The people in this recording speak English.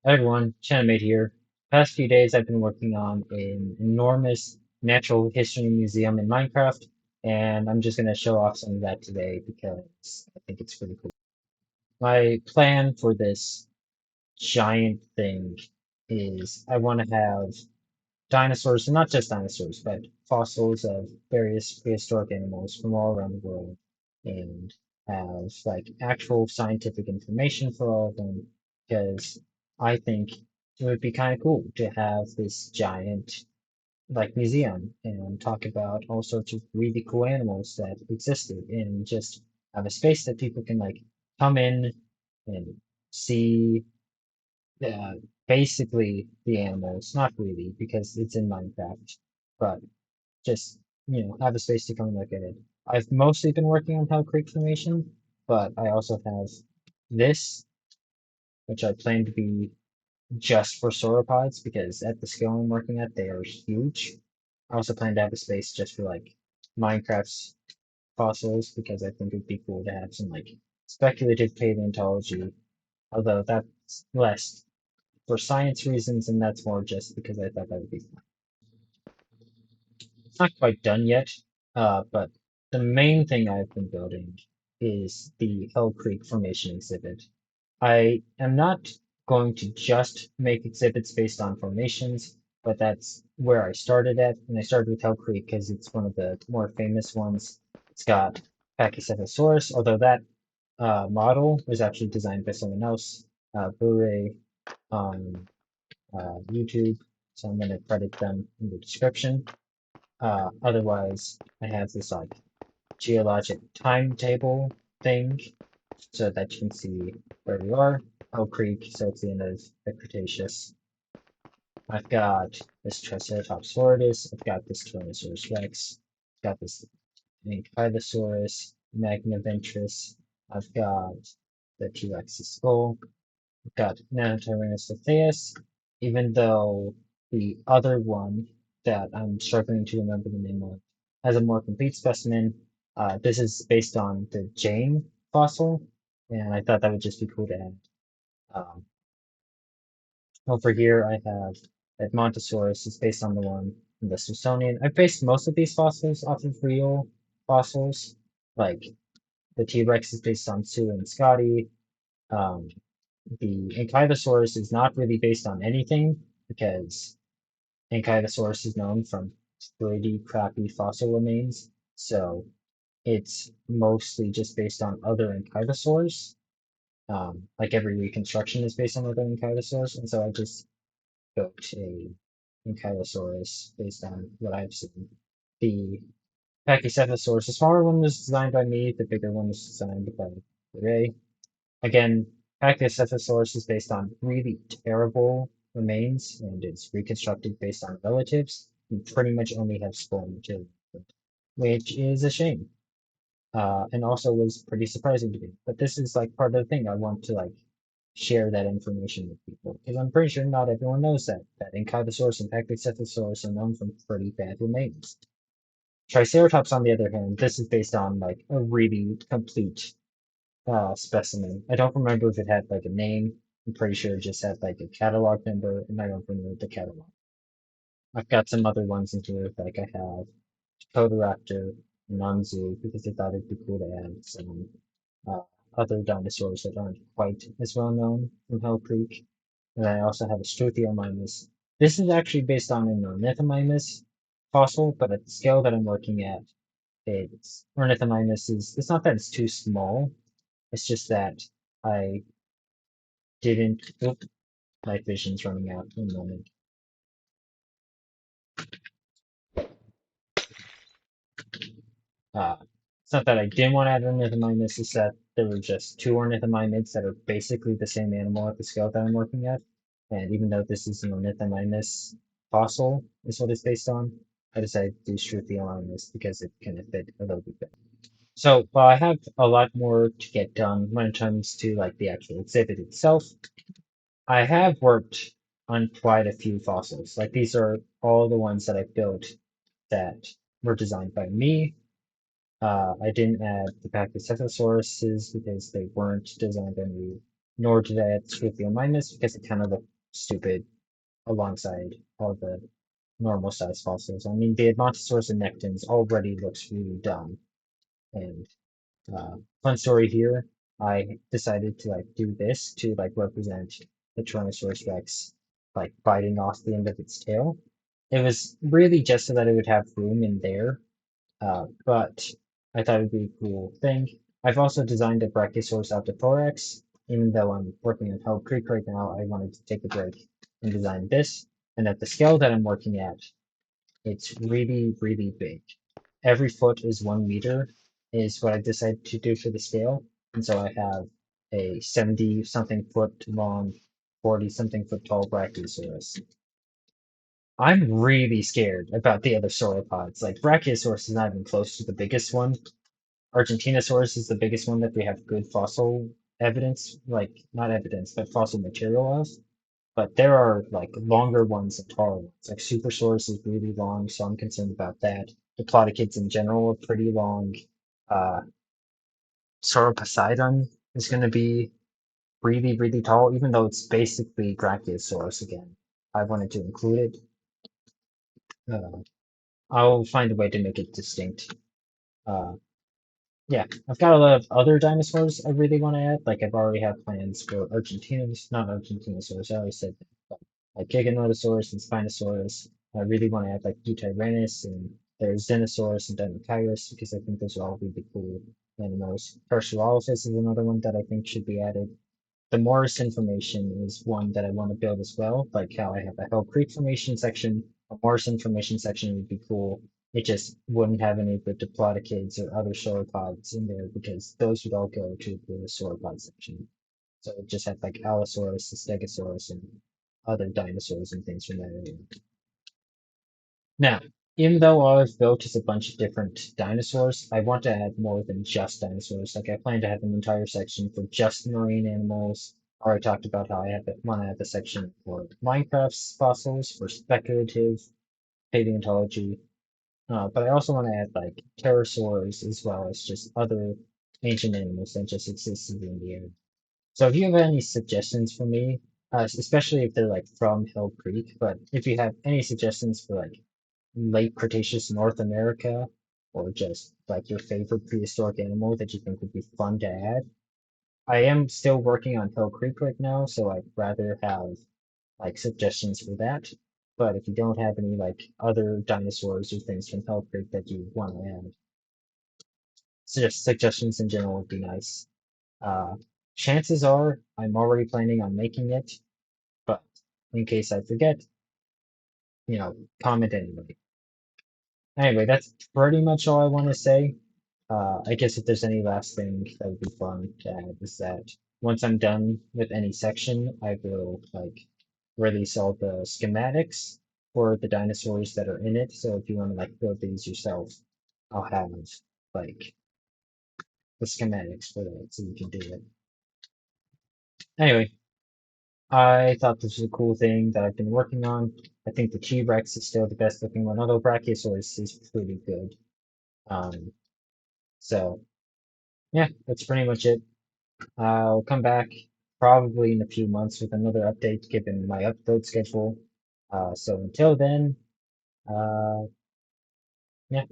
Hi everyone, Chanamate here. Past few days I've been working on an enormous natural history museum in Minecraft, and I'm just going to show off some of that today because I think it's pretty cool. My plan for this giant thing is I want to have dinosaurs, and not just dinosaurs, but fossils of various prehistoric animals from all around the world, and have like actual scientific information for all of them, because I think it would be kind of cool to have this giant like museum and talk about all sorts of really cool animals that existed, and just have a space that people can like come in and see uh, basically the animals, not really, because it's in Minecraft, but just, have a space to come and look at it. I've mostly been working on Hell Creek Formation, but I also have this, which I plan to be just for sauropods, because at the scale I'm working at, they are huge. I also plan to have a space just for like Minecraft's fossils, because I think it'd be cool to have some like speculative paleontology, although that's less for science reasons, and that's more just because I thought that would be fun. It's not quite done yet, but the main thing I've been building is the Hell Creek Formation exhibit. I am not going to just make exhibits based on formations, but that's where I started at, and I started with Hell Creek because it's one of the more famous ones. It's got Pachycephalosaurus, although that model was actually designed by someone else, Blu-ray on YouTube, so I'm going to credit them in the description. Otherwise, I have this like geologic timetable thing so that you can see where we are. Oak Creek, so it's the end of the Cretaceous. I've got this Triceratops horridus, I've got this Tyrannosaurus rex, I've got this Ankylosaurus magnaventris, I've got the T-Rex's skull, I've got Nanotyrannus lethaeus, even though the other one that I'm struggling to remember the name of has a more complete specimen. This is based on the Jane fossil, and I thought that would just be cool to add. Um, Over here, I have Edmontosaurus. It's based on the one in the Smithsonian. I've based most of these fossils off of real fossils. Like the T Rex is based on Sue and Scotty. Um, the Ankylosaurus is not really based on anything because Ankylosaurus is known from pretty crappy fossil remains. So it's mostly just based on other Ankylosaurs. Like every reconstruction is based on other Ankylosaurs. And so I just built a Ankylosaurus based on what I've seen. The Pachycephalosaurus, the smaller one was designed by me, the bigger one was designed by Ray. Again, Pachycephalosaurus is based on really terrible remains and it's reconstructed based on relatives. You pretty much only have skull material, which is a shame. And also was pretty surprising to me. But this is like part of the thing. I want to like share that information with people because I'm pretty sure not everyone knows that Ankylosaurus and Pachycephalosaurus are known from pretty bad remains. Triceratops, on the other hand, this is based on like a really complete specimen. I don't remember if it had like a name. I'm pretty sure it just had like a catalog number, and I don't remember the catalog. I've got some other ones in here, like I have Cotoraptor and Anzu, because I thought it'd be cool to add some uh, other dinosaurs that aren't quite as well known from Hell Creek. And I also have a Struthiomimus. This is actually based on an Ornithomimus fossil, but at the scale that I'm working at, it's Ornithomimus is, it's not that it's too small, it's just that I didn't, oop, night vision's running out in a moment. Uh, it's not that I didn't want to add ornithomimus, it's that there were just two ornithomimids that are basically the same animal at the scale that I'm working at. And even though this is an ornithomimus fossil, is what it's based on, I decided to do Struthiomimus because it kind of fit a little bit better. So while I have a lot more to get done when it comes to like the actual exhibit itself, I have worked on quite a few fossils. Like these are all the ones that I built that were designed by me. I didn't add the Pachycephalosauruses because they weren't designed by me, nor did I add Struthiomimus because it kind of looked stupid alongside all the normal size fossils. I mean, the Admontosaurus and Nectins already looks really dumb. And fun story here, I decided to like do this to like represent the Tyrannosaurus Rex like biting off the end of its tail. It was really just so that it would have room in there, but I thought it'd be a cool thing. I've also designed a Brachiosaurus Altithorax. Even though I'm working on Hell Creek right now, I wanted to take a break and design this. And at the scale that I'm working at, it's really, really big. Every foot is 1 meter, is what I decided to do for the scale. And so I have a 70 something foot long, 40 something foot tall Brachiosaurus. I'm really scared about the other sauropods. Like Brachiosaurus is not even close to the biggest one. Argentinosaurus is the biggest one that we have good fossil evidence, like not evidence, but fossil material of. But there are like longer ones and taller ones. Like Supersaurus is really long, so I'm concerned about that. The Diplodocids in general are pretty long. Uh, Sauroposeidon is going to be really, really tall, even though it's basically Brachiosaurus again. I wanted to include it. Uh, I'll find a way to make it distinct. Uh, Yeah, I've got a lot of other dinosaurs I really want to add. Like I've already had plans for Argentinos, not Argentinosaurus, I already said that, but like giganotosaurus and Spinosaurus. I really want to add like Tyrannosaurus and there's Dinosaurus and Dinotyrannus because I think those are all really cool animals. Pachycephalosaurus is another one that I think should be added. The Morris information is one that I want to build as well, like how I have a Hell Creek formation section. A Morris information section would be cool. It just wouldn't have any of the diplodocids or other sauropods in there because those would all go to the sauropod section. So it just had like Allosaurus, Stegosaurus, and other dinosaurs and things from that area. Now, even though all I've built is a bunch of different dinosaurs, I want to add more than just dinosaurs. Like I plan to have an entire section for just marine animals. I already talked about how want to have a section for Minecraft's fossils, for speculative paleontology. But I also want to add like pterosaurs as well as just other ancient animals that just existed in the air. So if you have any suggestions for me, especially if they're like from Hell Creek, but if you have any suggestions for like late Cretaceous North America, or just like your favorite prehistoric animal that you think would be fun to add. I am still working on Hell Creek right now, so I'd rather have like suggestions for that. But if you don't have any like other dinosaurs or things from Hell Creek that you want to add, suggestions in general would be nice. Uh, Chances are I'm already planning on making it, but in case I forget, comment anyway. Anyway, that's pretty much all I want to say. I guess if there's any last thing that would be fun to add is that once I'm done with any section, I will like release all the schematics for the dinosaurs that are in it. So if you want to like build these yourself, I'll have like the schematics for that so you can do it. Anyway, I thought this was a cool thing that I've been working on. I think the T-Rex is still the best looking one, although Brachiosaurus is pretty good. Um, so yeah, that's pretty much it. I'll come back probably in a few months with another update given my upload schedule. So until then, uh, yeah.